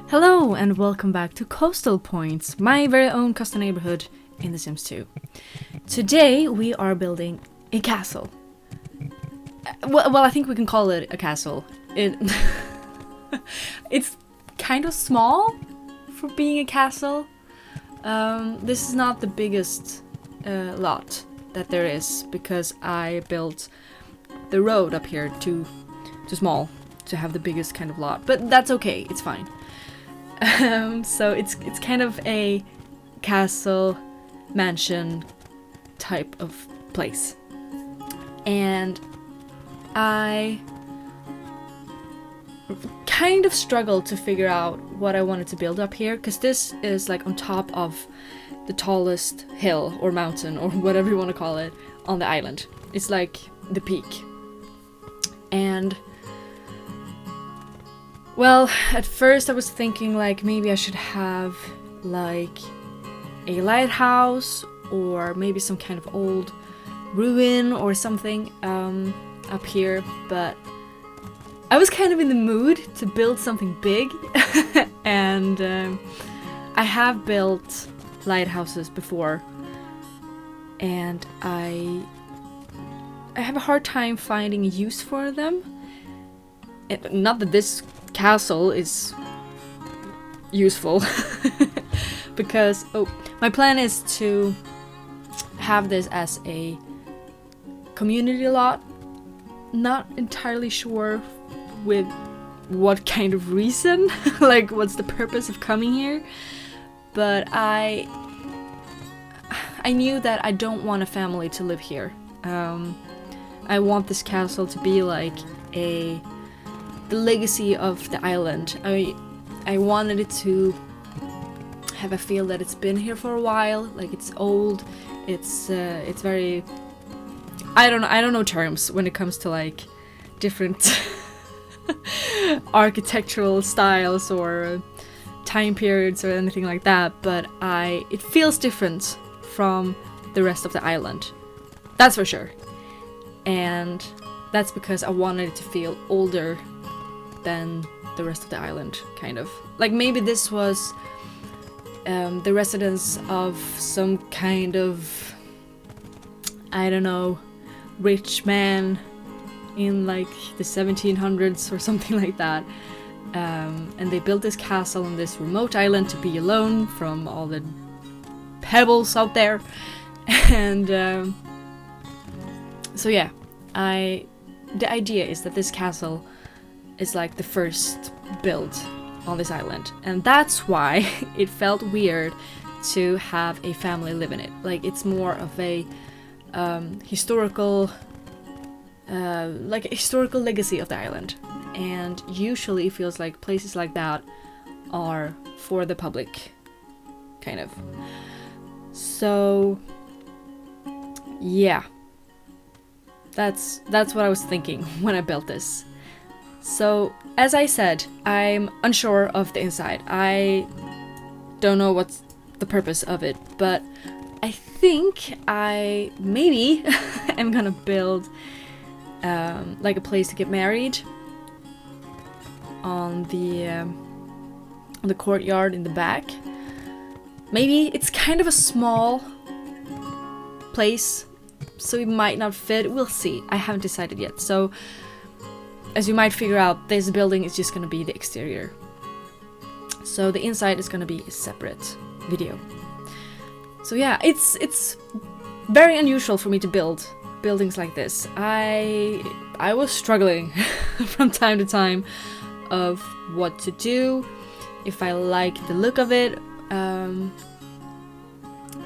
Hello and welcome back to Coastal Points, my very own coastal neighborhood in The Sims 2. Today we are building a castle. Well, I think we can call it a castle. It's kind of small for being a castle. This is not the biggest lot that there is because I built the road up here too small to have the biggest kind of lot, but that's okay, it's fine. So it's kind of a castle mansion type of place, and I kind of struggled to figure out what I wanted to build up here, because this is like on top of the tallest hill or mountain or whatever you want to call it on the island. It's like the peak. And well, at first I was thinking like maybe I should have like a lighthouse or maybe some kind of old ruin or something up here, but I was kind of in the mood to build something big and I have built lighthouses before, and I have a hard time finding a use for them. Not that this castle is useful because my plan is to have this as a community lot. Not entirely sure with what kind of reason, like what's the purpose of coming here, but I knew that I don't want a family to live here. I want this castle to be like the legacy of the island. I wanted it to have a feel that it's been here for a while, like it's old, it's very, I don't know terms when it comes to like different architectural styles or time periods or anything like that, but it feels different from the rest of the island. That's for sure. And that's because I wanted it to feel older than the rest of the island, kind of. Like maybe this was the residence of some kind of, I don't know, rich man in like the 1700s or something like that. And they built this castle on this remote island to be alone from all the pebbles out there. And so yeah, the idea is that this castle is like the first build on this island, and that's why it felt weird to have a family live in it. Like it's more of a historical legacy of the island, and usually it feels like places like that are for the public, kind of. So yeah, that's what I was thinking when I built this. So, as I said, I'm unsure of the inside. I don't know what's the purpose of it, but I think I maybe am gonna build like a place to get married on the courtyard in the back. Maybe it's kind of a small place, so it might not fit. We'll see. I haven't decided yet. So, as you might figure out, this building is just gonna be the exterior. So the inside is gonna be a separate video. So yeah, it's very unusual for me to build buildings like this. I was struggling from time to time of what to do, if I like the look of it,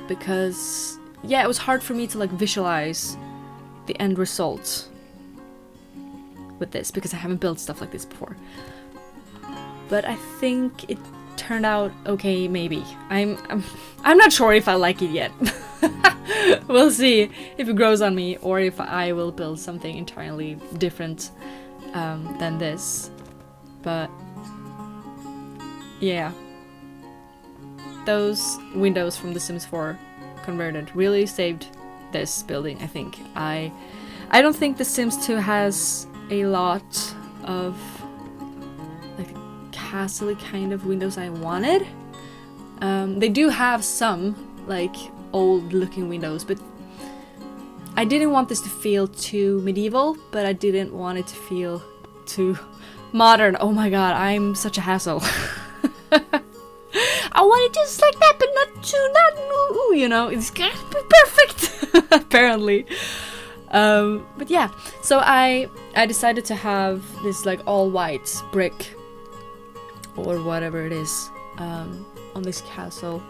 because yeah, it was hard for me to like visualize the end result with this, because I haven't built stuff like this before. But I think it turned out okay, maybe. I'm not sure if I like it yet. We'll see if it grows on me or if I will build something entirely different than this. But yeah, those windows from The Sims 4 converted really saved this building, I think. I don't think The Sims 2 has a lot of like castle kind of windows I wanted. They do have some like old looking windows, but I didn't want this to feel too medieval, but I didn't want it to feel too modern. Oh my god, I'm such a hassle. I want it just like that, but not you know, it's gonna be perfect. Apparently. But yeah, so I decided to have this like all white brick or whatever it is on this castle.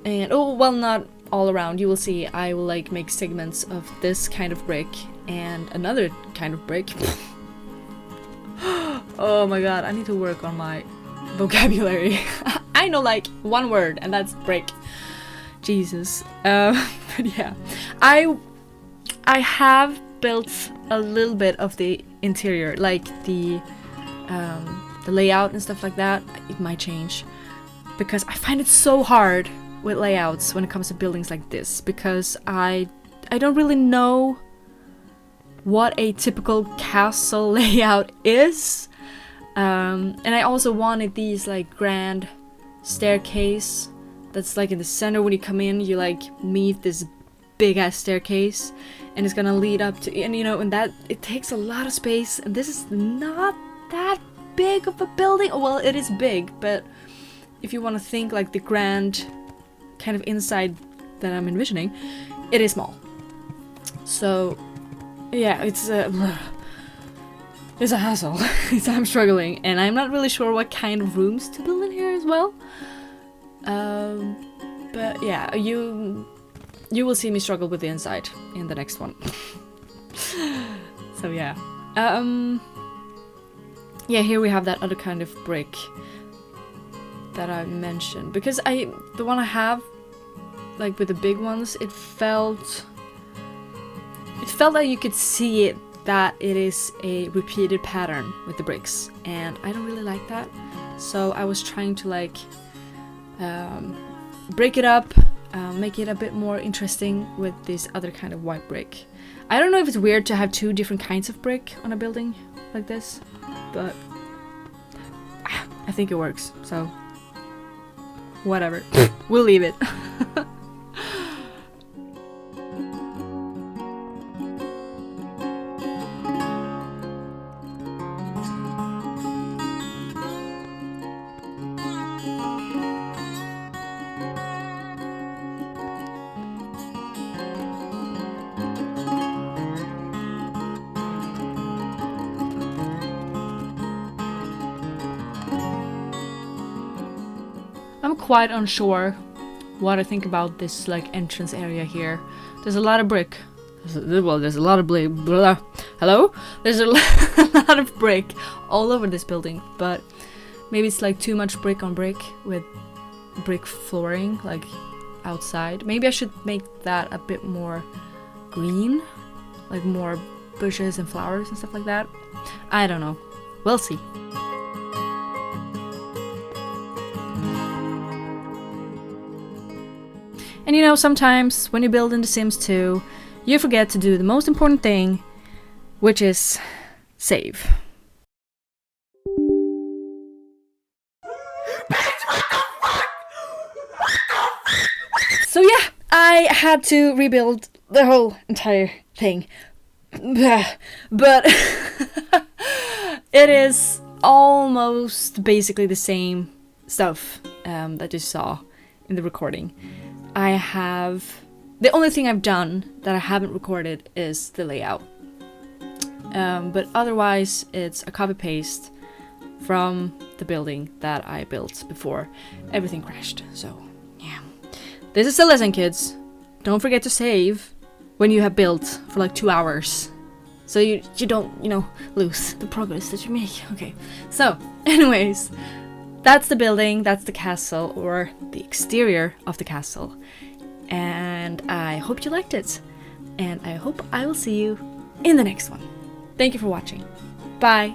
And oh well, not all around. You will see I will like make segments of this kind of brick and another kind of brick. Oh my god, I need to work on my vocabulary. I know like one word and that's brick. Jesus. But yeah, I have built a little bit of the interior, like the layout and stuff like that. It might change because I find it so hard with layouts when it comes to buildings like this, because I don't really know what a typical castle layout is. And I also wanted these like grand staircase that's like in the center. When you come in, you like meet this big ass staircase and it's gonna lead up to, and you know, and that it takes a lot of space, and this is not that big of a building. Well, it is big, but if you want to think like the grand kind of inside that I'm envisioning, it is small. So yeah, it's a hassle. I'm struggling, and I'm not really sure what kind of rooms to build in here as well. But yeah, you will see me struggle with the inside in the next one. So yeah. Yeah, here we have that other kind of brick that I mentioned, because the one I have, like with the big ones, it felt like you could see it, that it is a repeated pattern with the bricks, and I don't really like that. So I was trying to like break it up, make it a bit more interesting with this other kind of white brick. I don't know if it's weird to have two different kinds of brick on a building like this, but I think it works, so whatever. We'll leave it. I'm quite unsure what I think about this like entrance area here. There's a lot of brick. There's a lot of Hello? There's a lot of brick all over this building, but maybe it's like too much brick on brick with brick flooring like outside. Maybe I should make that a bit more green, like more bushes and flowers and stuff like that. I don't know. We'll see. And you know, sometimes when you build in The Sims 2, you forget to do the most important thing, which is save. So yeah, I had to rebuild the whole entire thing. But it is almost basically the same stuff that you saw in the recording. The only thing I've done that I haven't recorded is the layout. But otherwise, it's a copy-paste from the building that I built before everything crashed. So, yeah. This is a lesson, kids. Don't forget to save when you have built for like 2 hours. So you don't, you know, lose the progress that you make. Okay. So, anyways, that's the building, that's the castle, or the exterior of the castle. And I hope you liked it. And I hope I will see you in the next one. Thank you for watching. Bye.